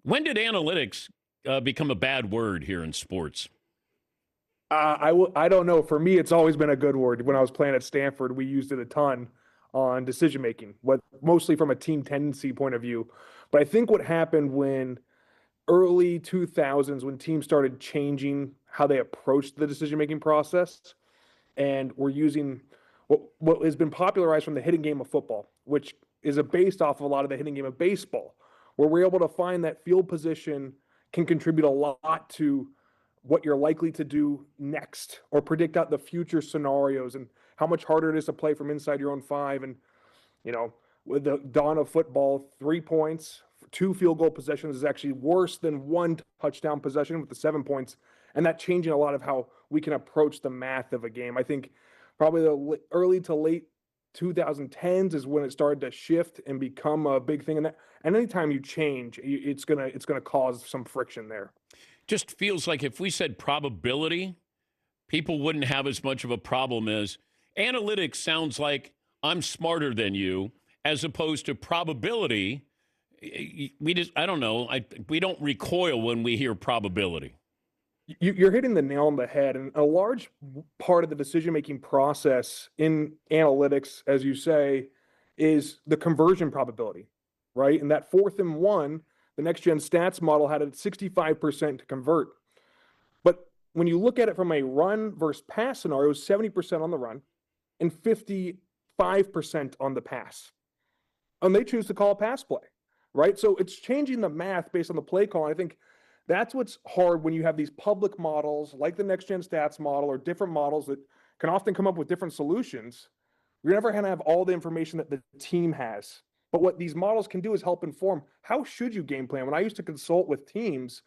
When did analytics become a bad word here in sports? I don't know. For me, it's always been a good word. When I was playing at Stanford, we used it a ton on decision making, what mostly from a team tendency point of view. But I think what happened when early 2000s, when teams started changing how they approached the decision making process, and we're using what has been popularized from the hitting game of football, which is based off of a lot of the hitting game of baseball, where we're able to find that field position can contribute a lot to what you're likely to do next or predict out the future scenarios and how much harder it is to play from inside your own five. And, you know, with the dawn of football, 3 points, 2 field goal possessions is actually worse than 1 touchdown possession with the 7 points. And that changing a lot of how we can approach the math of a game. I think probably the early to late 2010s is when it started to shift and become a big thing. And anytime you change, it's gonna cause some friction there. Just feels like if we said probability, people wouldn't have as much of a problem as analytics sounds like I'm smarter than you, as opposed to probability. We just, I don't know. We don't recoil when we hear probability. You're hitting the nail on the head. And a large part of the decision making process in analytics, as you say, is the conversion probability, right? And that 4th-and-1, the next gen stats model had it 65% to convert. But when you look at it from a run versus pass scenario, it was 70% on the run and 55% on the pass. And they choose to call a pass play, right? So it's changing the math based on the play call. And I think that's what's hard when you have these public models like the next gen stats model or different models that can often come up with different solutions. You're never going to have all the information that the team has. But what these models can do is help inform how should you game plan. When I used to consult with teams,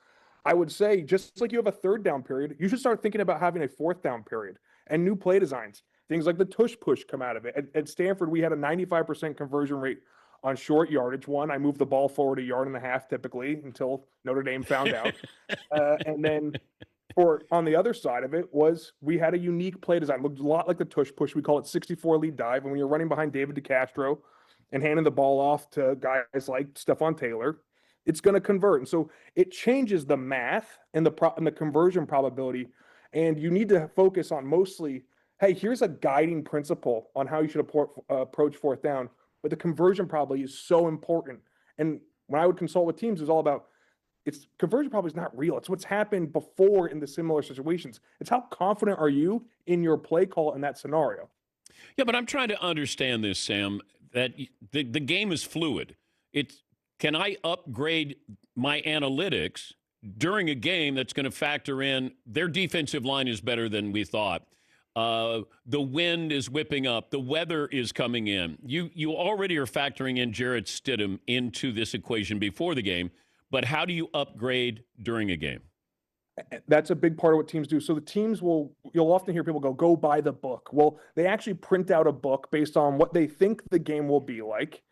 I would say, just like you have a 3rd-down period, you should start thinking about having a 4th-down period and new play designs. Things like the tush push come out of it. At Stanford, we had a 95% conversion rate on short yardage. One, I moved the ball forward 1.5 yards typically until Notre Dame found out. And then on the other side of it was we had a unique play design. It looked a lot like the tush push. We call it 64 lead dive. And when you're running behind David DeCastro and handing the ball off to guys like Stephon Taylor, it's going to convert. And so it changes the math and the conversion probability. And you need to focus on mostly, hey, here's a guiding principle on how you should approach 4th-down. But the conversion probability is so important. And when I would consult with teams, it was all about conversion probability is not real. It's what's happened before in the similar situations. It's how confident are you in your play call in that scenario. Yeah, but I'm trying to understand this, Sam, that the game is fluid. Can I upgrade my analytics during a game that's going to factor in their defensive line is better than we thought? The wind is whipping up. The weather is coming in. You already are factoring in Jarrett Stidham into this equation before the game, but how do you upgrade during a game? That's a big part of what teams do. So the teams you'll often hear people go buy the book. Well, they actually print out a book based on what they think the game will be like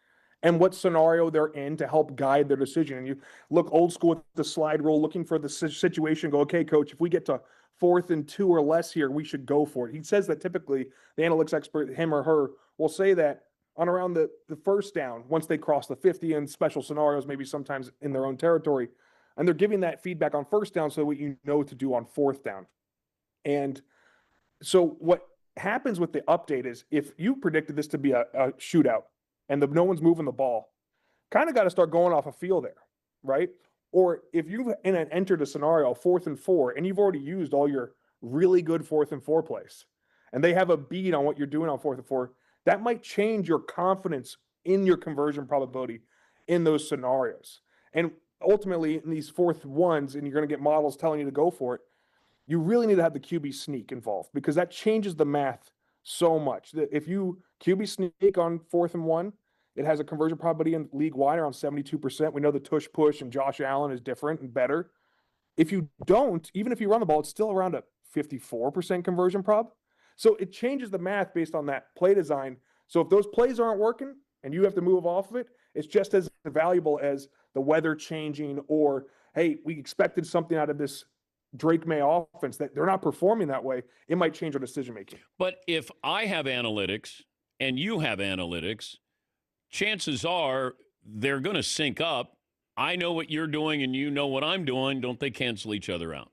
and what scenario they're in to help guide their decision. And you look old school with the slide rule, looking for the situation, go, okay, coach, if we get to 4th-and-2 or less here, we should go for it. He says that typically the analytics expert, him or her, will say that on around the 1st down, once they cross the 50 in special scenarios, maybe sometimes in their own territory. And they're giving that feedback on 1st down so that you know what to do on 4th down. And so what happens with the update is if you predicted this to be a shootout and no one's moving the ball, kind of got to start going off a feel there, right? Or if you've entered a scenario 4th-and-4 and you've already used all your really good 4th-and-4 plays and they have a beat on what you're doing on 4th-and-4, that might change your confidence in your conversion probability in those scenarios. And ultimately in these 4th-ones, and you're going to get models telling you to go for it, you really need to have the QB sneak involved because that changes the math so much. That if you QB sneak on 4th-and-1, it has a conversion probability in league-wide around 72%. We know the tush push and Josh Allen is different and better. If you don't, even if you run the ball, it's still around a 54% conversion prob. So it changes the math based on that play design. So if those plays aren't working and you have to move off of it, it's just as valuable as the weather changing or, hey, we expected something out of this Drake May offense that they're not performing that way. It might change our decision-making. But if I have analytics and you have analytics, chances are they're going to sync up. I know what you're doing and you know what I'm doing. Don't they cancel each other out?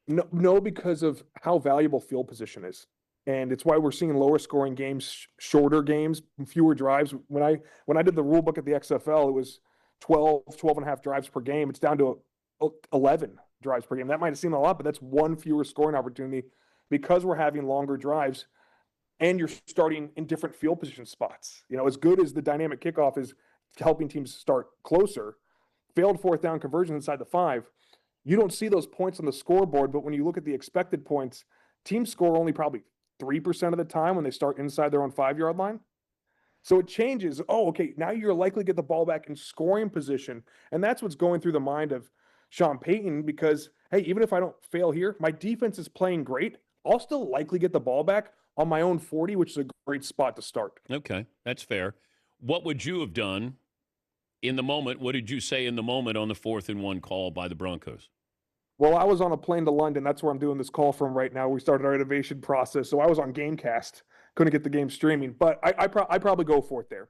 No, because of how valuable field position is. And it's why we're seeing lower scoring games, shorter games, fewer drives. When I did the rule book at the XFL, it was 12 and a half drives per game. It's down to 11 drives per game. That might seem a lot, but that's one fewer scoring opportunity because we're having longer drives and you're starting in different field position spots. As good as the dynamic kickoff is helping teams start closer, failed 4th-down conversion inside the 5, you don't see those points on the scoreboard, but when you look at the expected points, teams score only probably 3% of the time when they start inside their own 5-yard line. So it changes. Oh, okay, now you're likely to get the ball back in scoring position. And that's what's going through the mind of Sean Payton because, hey, even if I don't fail here, my defense is playing great. I'll still likely get the ball back on my own 40, which is a great spot to start. Okay, that's fair. What would you have done in the moment? What did you say in the moment on the 4th-and-1 call by the Broncos? Well, I was on a plane to London. That's where I'm doing this call from right now. We started our innovation process. So I was on Gamecast. Couldn't get the game streaming. But I probably go for it there.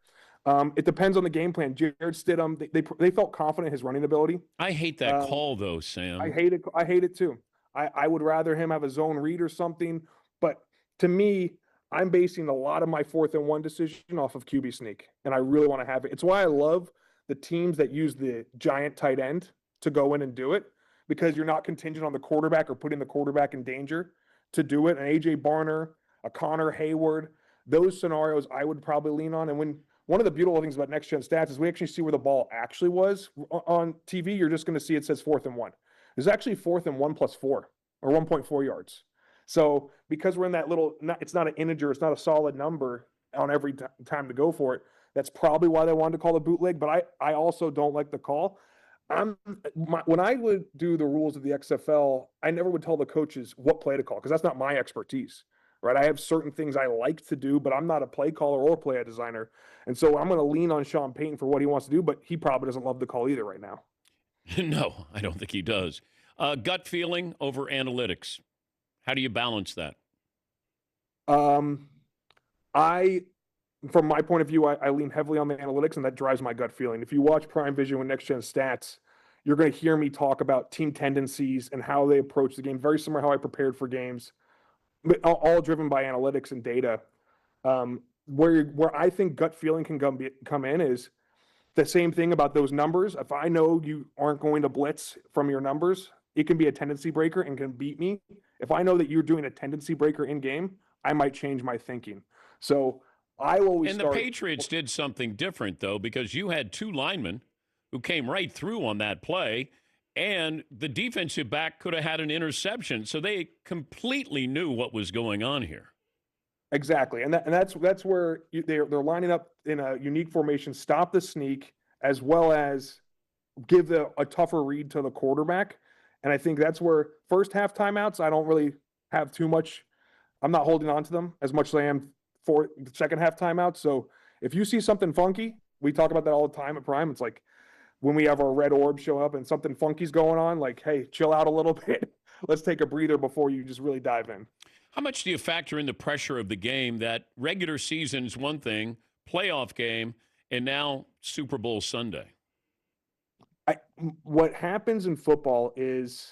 It depends on the game plan. Jared Stidham, they felt confident in his running ability. I hate that call, though, Sam. I hate it, too. I would rather him have a zone read or something. But to me, I'm basing a lot of my 4th-and-1 decision off of QB sneak. And I really want to have it. It's why I love the teams that use the giant tight end to go in and do it. Because you're not contingent on the quarterback or putting the quarterback in danger to do it. An A.J. Barner, a Connor Hayward, those scenarios I would probably lean on. And one of the beautiful things about Next Gen Stats is we actually see where the ball actually was. On TV, you're just going to see it says 4th-and-1. There's actually 4th-and-1 plus 4 or 1.4 yards. So because we're in that it's not an integer, it's not a solid number on every time to go for it. That's probably why they wanted to call the bootleg. But I also don't like the call. When I would do the rules of the XFL, I never would tell the coaches what play to call because that's not my expertise, right? I have certain things I like to do, but I'm not a play caller or play designer. And so I'm going to lean on Sean Payton for what he wants to do, but he probably doesn't love the call either right now. No, I don't think he does. Gut feeling over analytics. How do you balance that? From my point of view, I lean heavily on the analytics, and that drives my gut feeling. If you watch Prime Vision with Next Gen Stats, you're going to hear me talk about team tendencies and how they approach the game, very similar to how I prepared for games, but all driven by analytics and data. Where I think gut feeling can come in is the same thing about those numbers. If I know you aren't going to blitz from your numbers, it can be a tendency breaker and can beat me. If I know that you're doing a tendency breaker in game, I might change my thinking. So I always the Patriots did something different, though, because you had 2 linemen who came right through on that play, and the defensive back could have had an interception. So they completely knew what was going on here. Exactly, and that's where they're lining up in a unique formation, stop the sneak, as well as give a tougher read to the quarterback. And I think that's where first half timeouts, I don't really have too much. I'm not holding on to them as much as I am for the second half timeout. So if you see something funky, we talk about that all the time at Prime. It's like when we have our red orb show up and something funky's going on, like, hey, chill out a little bit. Let's take a breather before you just really dive in. How much do you factor in the pressure of the game that regular season's one thing, playoff game, and now Super Bowl Sunday? What happens in football is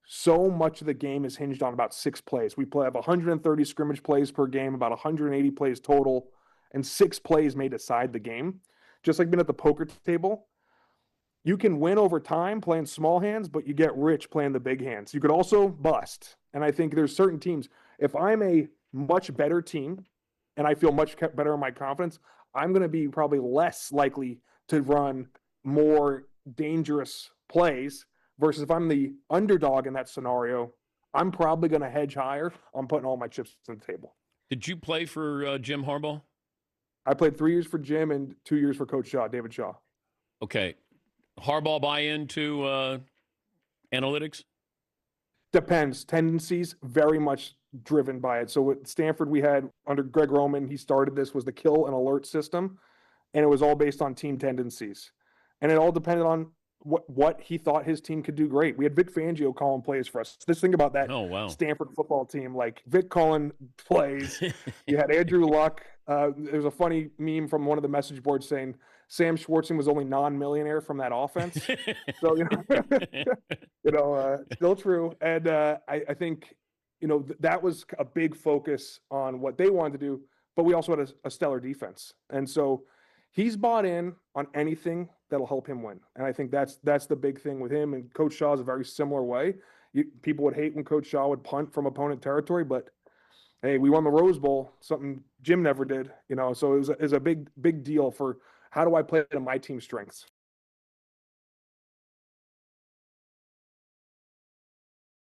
so much of the game is hinged on about 6 plays. We have 130 scrimmage plays per game, about 180 plays total, and 6 plays may decide the game. Just like being at the poker table, you can win over time playing small hands, but you get rich playing the big hands. You could also bust. And I think there's certain teams, if I'm a much better team and I feel much better in my confidence, I'm going to be probably less likely to run more dangerous plays versus if I'm the underdog in that scenario, I'm probably going to hedge higher on putting all my chips on the table. Did you play for Jim Harbaugh? I played 3 years for Jim and 2 years for Coach Shaw, David Shaw. Okay. Harbaugh buy into analytics? Depends. Tendencies, very much driven by it. So at Stanford, we had under Greg Roman, he started this, was the kill and alert system. And it was all based on team tendencies. And it all depended on what he thought his team could do great. We had Vic Fangio calling plays for us. Just think about that. Oh, wow. Stanford football team, like Vic calling plays. You had Andrew Luck. There's a funny meme from one of the message boards saying Sam Schwartzstein was only non-millionaire from that offense. So, still true. And I think, that was a big focus on what they wanted to do, but we also had a stellar defense. And so he's bought in on anything that'll help him win. And I think that's the big thing with him. And Coach Shaw is a very similar way. People would hate when Coach Shaw would punt from opponent territory, but hey, we won the Rose Bowl, something Jim never did, so it was a big deal for how do I play to my team's strengths.